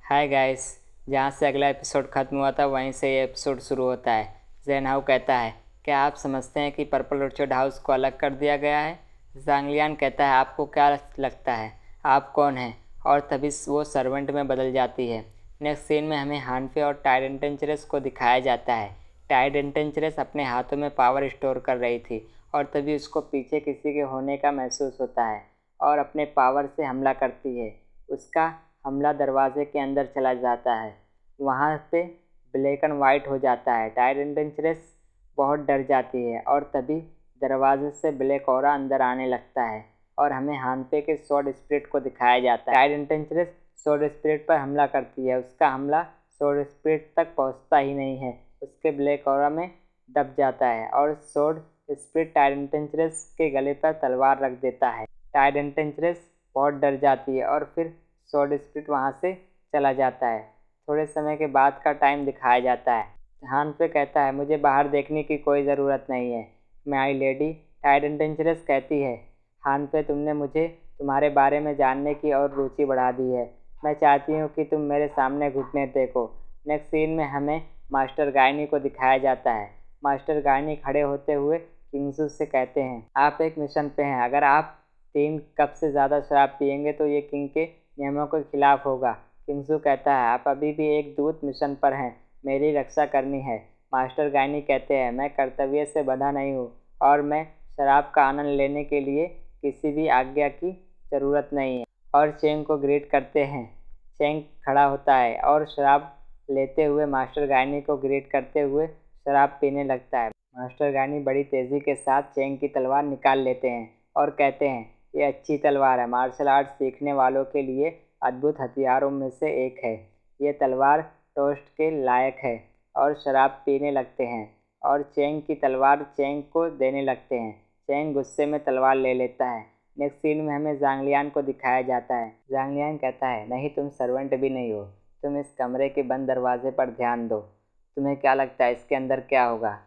Hi guys. जहाँ से अगला एपिसोड ख़त्म हुआ था वहीं से ये एपिसोड शुरू होता है। जैन हाउ कहता है, क्या आप समझते हैं कि पर्पल ऑर्चर्ड हाउस को अलग कर दिया गया है? ज़ांगलियान कहता है, आपको क्या लगता है, आप कौन हैं? और तभी वो सर्वेंट में बदल जाती है। नेक्स्ट सीन में हमें हानफे और टाइडेंटेंचरस को दिखाया जाता है। टाइडेंटेंचरस अपने हाथों में पावर स्टोर कर रही थी और तभी उसको पीछे किसी के होने का महसूस होता है और अपने पावर से हमला करती है। उसका हमला दरवाजे के अंदर चला जाता है। वहाँ पे ब्लैक एंड वाइट हो जाता है। टाइडेंटेंचरस बहुत डर जाती है और तभी दरवाजे से ब्लैक ऑरा अंदर आने लगता है और हमें हानपे के स्वॉर्ड स्पिरिट को दिखाया जाता है। टाइडेंटेंचरस स्वॉर्ड स्पिरिट पर हमला करती है। उसका हमला स्वॉर्ड स्पिरिट तक पहुँचता ही नहीं है, उसके ब्लैक ऑरा में दब जाता है और स्वॉर्ड स्पिरिट टाइडेंटेंचरस के गले पर तलवार रख देता है। टाइडेंटेंचरस बहुत डर जाती है और फिर स्वॉर्ड स्पिरिट वहाँ से चला जाता है। थोड़े समय के बाद का टाइम दिखाया जाता है। हानफे कहता है, मुझे बाहर देखने की कोई ज़रूरत नहीं है माई लेडी। टाइडेंटेंचरस कहती है, हानफे तुमने मुझे तुम्हारे बारे में जानने की और रुचि बढ़ा दी है। मैं चाहती हूँ कि तुम मेरे सामने घुटने टेको। नेक्स्ट सीन में हमें मास्टर गायनी को दिखाया जाता है। मास्टर गायनी खड़े होते हुए किंगसू से कहते हैं, आप एक मिशन पे हैं। अगर आप 3 कप से ज़्यादा शराब पिएंगे तो ये किंग के नियमों के खिलाफ होगा। किंगसू कहता है, आप अभी भी एक दूत मिशन पर हैं, मेरी रक्षा करनी है। मास्टर गायनी कहते हैं, मैं कर्तव्य से बंधा नहीं हूँ और मैं शराब का आनंद लेने के लिए किसी भी आज्ञा की ज़रूरत नहीं है। और चेंग को ग्रीट करते हैं। चेंग खड़ा होता है और शराब लेते हुए मास्टर गायनी को ग्रीट करते हुए शराब पीने लगता है। मास्टर गायनी बड़ी तेज़ी के साथ चेंग की तलवार निकाल लेते हैं और कहते हैं, ये अच्छी तलवार है, मार्शल आर्ट सीखने वालों के लिए अद्भुत हथियारों में से एक है। ये तलवार टोस्ट के लायक है। और शराब पीने लगते हैं और चेंग की तलवार चेंग को देने लगते हैं। चेंग गुस्से में तलवार ले लेता है। नेक्स्ट सीन में हमें ज़ांगलियान को दिखाया जाता है। ज़ांगलियान कहता है, नहीं तुम सर्वेंट भी नहीं हो, तुम इस कमरे के बंद दरवाजे पर ध्यान दो। तुम्हें क्या लगता है इसके अंदर क्या होगा?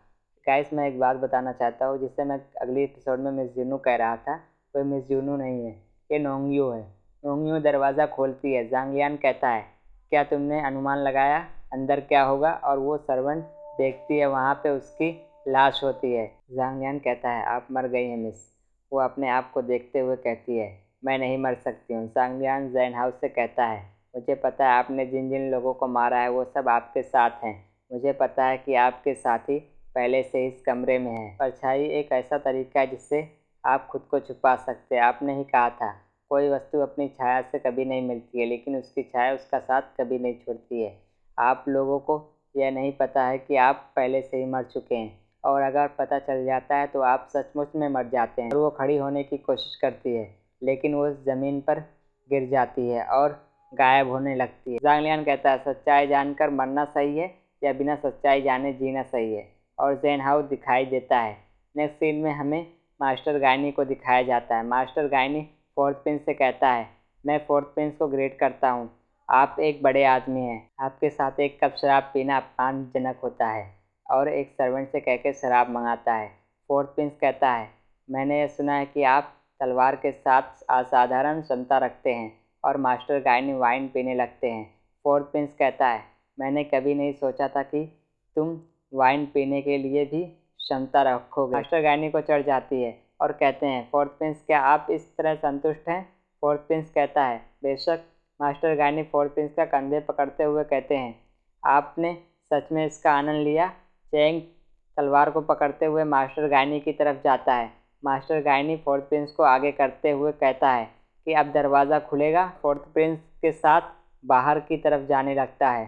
गाइस, मैं एक बात बताना चाहता हूँ जिससे मैं अगली एपिसोड में मिस जुनू कह रहा था, कोई मिस जुनू नहीं है, ये नोंगयू है। नोंगयू दरवाज़ा खोलती है। ज़ांगलियान कहता है, क्या तुमने अनुमान लगाया अंदर क्या होगा? और वो सर्वेंट देखती है, वहाँ पे उसकी लाश होती है। ज़ांगलियान कहता है, आप मर गई हैं मिस। वो अपने आप को देखते हुए कहती है, मैं नहीं मर सकती हूँ। ज़ांगलियान जैन हाउस से कहता है, मुझे पता है आपने जिन जिन लोगों को मारा है वो सब आपके साथ हैं। मुझे पता है कि आपके साथी पहले से इस कमरे में हैं। परछाई एक ऐसा तरीका है जिससे आप खुद को छुपा सकते हैं। आपने ही कहा था, कोई वस्तु अपनी छाया से कभी नहीं मिलती है, लेकिन उसकी छाया उसका साथ कभी नहीं छोड़ती है। आप लोगों को यह नहीं पता है कि आप पहले से ही मर चुके हैं, और अगर पता चल जाता है तो आप सचमुच में मर जाते हैं। और वो खड़ी होने की कोशिश करती है, लेकिन वो ज़मीन पर गिर जाती है और गायब होने लगती है। ज़ांगलियान कहता है, सच्चाई जानकर मरना सही है या बिना सच्चाई जाने जीना सही है? और जैन हाउस दिखाई देता है। नेक्स्ट सीन में हमें मास्टर गायनी को दिखाया जाता है। मास्टर गायनी फोर्थ प्रिंस से कहता है, मैं फोर्थ प्रिंस को ग्रेट करता हूँ, आप एक बड़े आदमी हैं, आपके साथ एक कप शराब पीना अपमानजनक होता है। और एक सर्वेंट से कहकर शराब मंगाता है। फोर्थ प्रिंस कहता है, मैंने यह सुना है कि आप तलवार के साथ असाधारण क्षमता रखते हैं। और मास्टर गायनी वाइन पीने लगते हैं। फोर्थ प्रिंस कहता है, मैंने कभी नहीं सोचा था कि तुम वाइन पीने के लिए भी क्षमता रखोगे। मास्टर गायनी को चढ़ जाती है और कहते हैं, फोर्थ प्रिंस क्या आप इस तरह संतुष्ट हैं? फोर्थ प्रिंस कहता है, बेशक। मास्टर गायनी फोर्थ प्रिंस का कंधे पकड़ते हुए कहते हैं, आपने सच में इसका आनंद लिया? चेंग तलवार को पकड़ते हुए मास्टर गायनी की तरफ जाता है। मास्टर गायनी फोर्थ प्रिंस को आगे करते हुए कहता है कि अब दरवाज़ा खुलेगा। फोर्थ प्रिंस के साथ बाहर की तरफ जाने लगता है।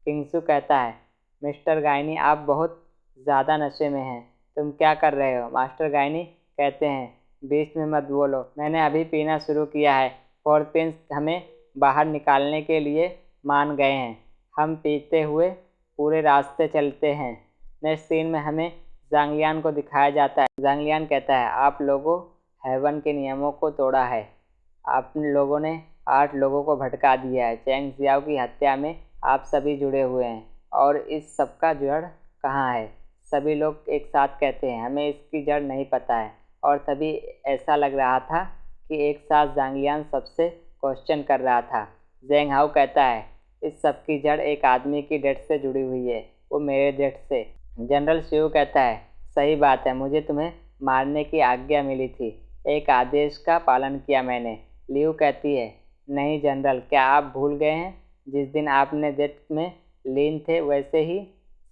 किंगसू कहता है, मिस्टर गायनी आप बहुत ज़्यादा नशे में हैं, तुम क्या कर रहे हो? मास्टर गायनी कहते हैं, बीच में मत बोलो, मैंने अभी पीना शुरू किया है। फोर्थ प्रिंस हमें बाहर निकालने के लिए मान गए हैं, हम पीते हुए पूरे रास्ते चलते हैं। नेक्स्ट सीन में हमें ज़ांगलियान को दिखाया जाता है। ज़ांगलियान कहता है, आप लोगों हेवन के नियमों को तोड़ा है, आप लोगों ने 8 लोगों को भटका दिया है। चैंग जियाओ की हत्या में आप सभी जुड़े हुए हैं, और इस सब का जड़ कहाँ है? सभी लोग एक साथ कहते हैं, हमें इसकी जड़ नहीं पता है। और तभी ऐसा लग रहा था कि एक साथ ज़ांगलियान सबसे क्वेश्चन कर रहा था। ज़ेंग हाओ कहता है, इस सब की जड़ एक आदमी की डेथ से जुड़ी हुई है, वो मेरे डेथ से। जनरल शिव कहता है, सही बात है, मुझे तुम्हें मारने की आज्ञा मिली थी, एक आदेश का पालन किया मैंने। लियू कहती है, नहीं जनरल, क्या आप भूल गए हैं? जिस दिन आपने डेथ में लीन थे वैसे ही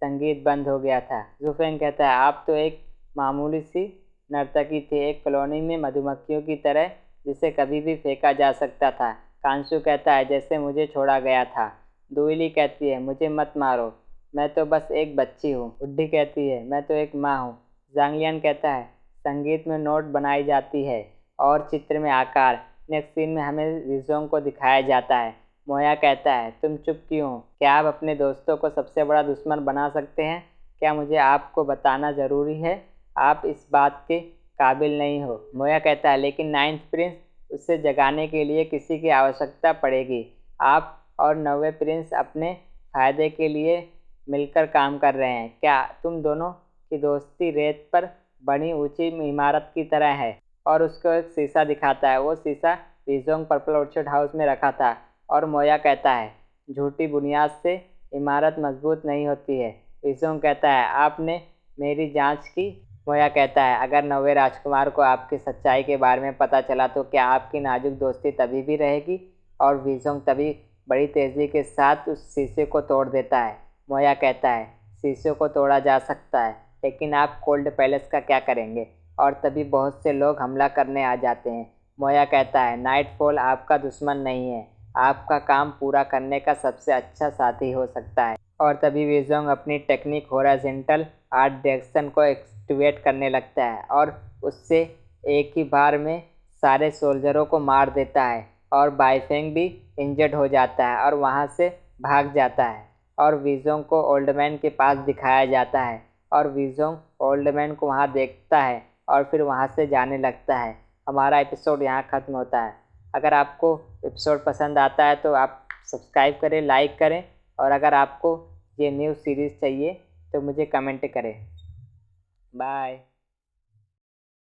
संगीत बंद हो गया था। जुफेंग कहता है, आप तो एक मामूली सी नर्तकी थी, एक कॉलोनी में मधुमक्खियों की तरह जिसे कभी भी फेंका जा सकता था। कांशु कहता है, जैसे मुझे छोड़ा गया था। दुइली कहती है, मुझे मत मारो, मैं तो बस एक बच्ची हूँ। बुड्ढी कहती है, मैं तो एक माँ हूँ। जांगलियान कहता है, संगीत में नोट बनाई जाती है और चित्र में आकार। नेक्स्ट सीन में हमें रिजोंग को दिखाया जाता है। मोया कहता है, तुम चुप क्यों हो? क्या आप अपने दोस्तों को सबसे बड़ा दुश्मन बना सकते हैं? क्या मुझे आपको बताना ज़रूरी है? आप इस बात के काबिल नहीं हो। मोया कहता है, लेकिन नाइन्थ प्रिंस, उसे जगाने के लिए किसी की आवश्यकता पड़ेगी। आप और नौवें प्रिंस अपने फ़ायदे के लिए मिलकर काम कर रहे हैं। क्या तुम दोनों की दोस्ती रेत पर बनी ऊंची इमारत की तरह है? और उसको एक शीशा दिखाता है। वो शीशा रिजोंग पर्पल ऑर्चर्ड हाउस में रखा था। और मोया कहता है, झूठी बुनियाद से इमारत मजबूत नहीं होती है। रिजोंग कहता है, आपने मेरी जांच की? मोया कहता है, अगर नौवें राजकुमार को आपकी सच्चाई के बारे में पता चला तो क्या आपकी नाजुक दोस्ती तभी भी रहेगी? और रिजोंग तभी बड़ी तेज़ी के साथ उस शीशे को तोड़ देता है। मोया कहता है, शीशे को तोड़ा जा सकता है, लेकिन आप कोल्ड पैलेस का क्या करेंगे? और तभी बहुत से लोग हमला करने आ जाते हैं। मोया कहता है, नाइटफॉल आपका दुश्मन नहीं है, आपका काम पूरा करने का सबसे अच्छा साथी हो सकता है। और तभी विजोंग अपनी टेक्निक हॉरिजॉन्टल आर्ट डायरेक्शन को एक्टिवेट करने लगता है और उससे एक ही बार में सारे सोल्जरों को मार देता है। और बाइफेंग भी इंजर्ड हो जाता है और वहाँ से भाग जाता है। और विजोंग को ओल्ड मैन के पास दिखाया जाता है और विजोंग ओल्ड मैन को वहाँ देखता है और फिर वहाँ से जाने लगता है। हमारा एपिसोड यहाँ ख़त्म होता है। अगर आपको एपिसोड पसंद आता है तो आप सब्सक्राइब करें, लाइक करें, और अगर आपको ये न्यू सीरीज़ चाहिए तो मुझे कमेंट करें। बाय।